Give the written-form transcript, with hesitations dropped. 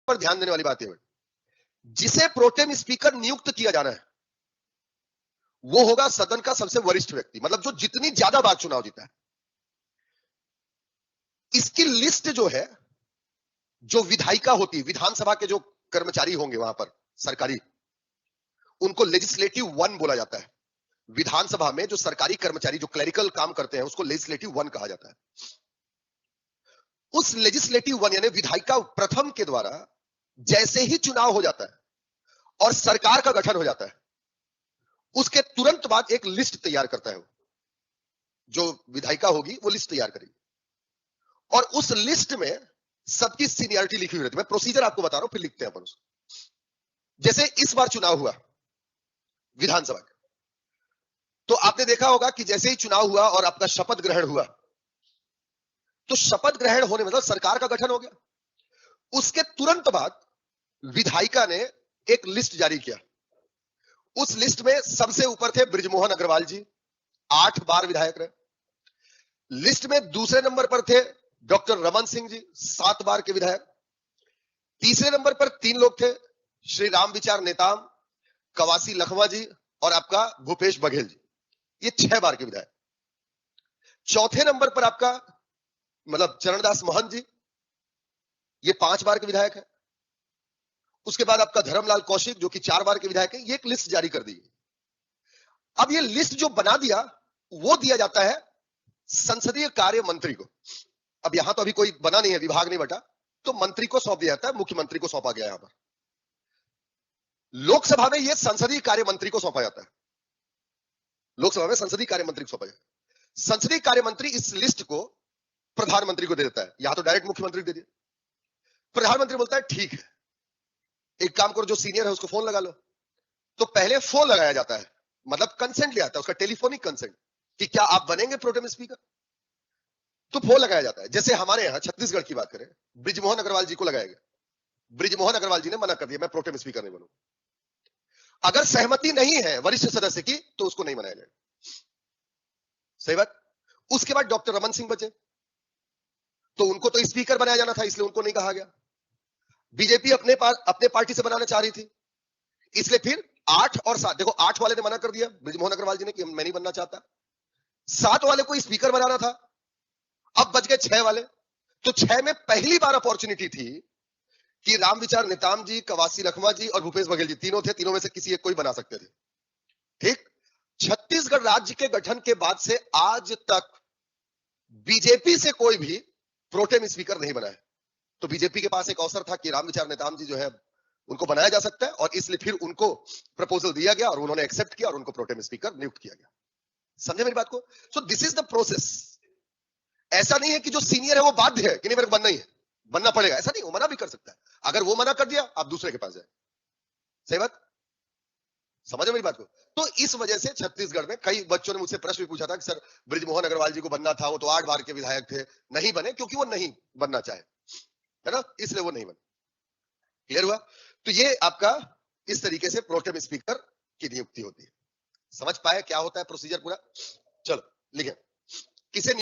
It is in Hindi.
पर ध्यान देने वाली बात है, जिसे प्रोटेम स्पीकर नियुक्त किया जाना है वो होगा सदन का सबसे वरिष्ठ व्यक्ति, मतलब जो जितनी ज्यादा बार चुनाव जीता है। इसकी लिस्ट जो है, जो विधायिका होती है, विधानसभा के जो कर्मचारी होंगे वहां पर सरकारी, उनको लेजिस्लेटिव वन बोला जाता है। विधानसभा में जो सरकारी कर्मचारी जो क्लरिकल काम करते हैं उसको लेजिस्लेटिव वन कहा जाता है। उस लेजिस्लेटिव वन यानी विधायिका प्रथम के द्वारा जैसे ही चुनाव हो जाता है और सरकार का गठन हो जाता है, उसके तुरंत बाद एक लिस्ट तैयार करता है। जो विधायिका होगी वो लिस्ट तैयार करेगी और उस लिस्ट में सबकी सीनियरिटी लिखी हुई रहती है। मैं प्रोसीजर आपको बता रहा हूं, फिर लिखते हैं अपन उसको। जैसे इस बार चुनाव हुआ विधानसभा का, तो आपने देखा होगा कि जैसे ही चुनाव हुआ और आपका शपथ ग्रहण हुआ, तो शपथ ग्रहण होने मतलब सरकार का गठन हो गया। उसके तुरंत बाद विधायिका ने एक लिस्ट जारी किया। उस लिस्ट में सबसे ऊपर थे बृजमोहन अग्रवाल जी, 8 बार विधायक रहे। लिस्ट में दूसरे नंबर पर थे डॉक्टर रमन सिंह जी, 7 बार के विधायक। तीसरे नंबर पर 3 लोग थे, श्री राम विचार नेताम, कवासी लखमा जी और आपका भूपेश बघेल जी, ये 6 बार के विधायक। चौथे नंबर पर आपका मतलब चरणदास महंत जी, ये 5 बार के विधायक है। उसके बाद आपका धर्मलाल कौशिक जो कि 4 बार के विधायक है। ये एक लिस्ट जारी कर दी। अब ये लिस्ट जो बना दिया वो दिया जाता है संसदीय कार्य मंत्री को। अब यहां तो अभी कोई बना नहीं है, विभाग नहीं बटा, तो मंत्री को सौंप दिया जाता है, मुख्यमंत्री को सौंपा गया। यहां पर लोकसभा में यह संसदीय कार्य मंत्री को सौंपा जाता है। लोकसभा में संसदीय कार्य मंत्री को सौंपा जाता है। संसदीय कार्य मंत्री इस लिस्ट को प्रधानमंत्री को दे देता है। यहां तो डायरेक्ट मुख्यमंत्री दे दिया। प्रधानमंत्री बोलता है ठीक है, एक काम करो, जो सीनियर है उसको फोन लगा लो। तो पहले फोन लगाया जाता है, मतलब कंसेंट लिया जाता है, उसका टेलीफोनिक कंसेंट कि क्या आप बनेंगे प्रोटेम स्पीकर। तो फोन लगाया जाता है। जैसे हमारे यहां छत्तीसगढ़ की बात करें, बृजमोहन अग्रवाल जी को लगाया गया। बृजमोहन अग्रवाल जी ने मना कर दिया, मैं प्रोटेम स्पीकर नहीं बनूंगा। अगर सहमति नहीं है वरिष्ठ सदस्य की तो उसको नहीं बनाया जाएगा। सही बात। उसके बाद डॉक्टर रमन सिंह बचे, तो उनको तो स्पीकर बनाया जाना था, इसलिए उनको नहीं कहा गया। बीजेपी अपने पार्टी से बनाना चाह रही थी, इसलिए फिर 8 और 7, देखो 8 वाले ने मना कर दिया बृजमोहन अग्रवाल जी ने कि मैं नहीं बनना चाहता। 7 वाले को स्पीकर बनाना था, अब बच गए 6 वाले। तो 6 में पहली बार अपॉर्चुनिटी थी कि राम विचार नेताम जी, कवासी लखमा जी और भूपेश बघेल जी, तीनों थे, तीनों में से किसी एक को ही बना सकते थे। ठीक। छत्तीसगढ़ राज्य के गठन के बाद से आज तक बीजेपी से कोई भी प्रोटेम स्पीकर नहीं बना है। तो बीजेपी के पास एक अवसर था कि राम विचार नेताम जी जो है उनको बनाया जा सकता है, और इसलिए फिर उनको प्रपोजल दिया गया और उन्होंने एक्सेप्ट किया और उनको प्रोटेम स्पीकर नियुक्त किया गया। समझे मेरी बात को? So this is the process. ऐसा नहीं है कि जो सीनियर है वो बाध्य है कि नहीं मेरे को बनना ही है, बनना पड़ेगा, ऐसा नहीं। वो मना भी कर सकता है। अगर वो मना कर दिया, आप दूसरे के पास जाए। सही बात, समझो मेरी बात को? तो इस वजह से छत्तीसगढ़ में कई बच्चों ने मुझसे प्रश्न भी पूछा था कि सर बृजमोहन अग्रवाल जी को बनना था, वो तो 8 बार के विधायक थे, नहीं बने क्योंकि वो नहीं बनना चाहे, है ना, इसलिए वो नहीं बने। क्लियर हुआ? तो ये आपका इस तरीके से प्रोटेम स्पीकर की नियुक्ति होती है। समझ पाए क्या होता है प्रोसीजर पूरा? चलो लिखे। किसे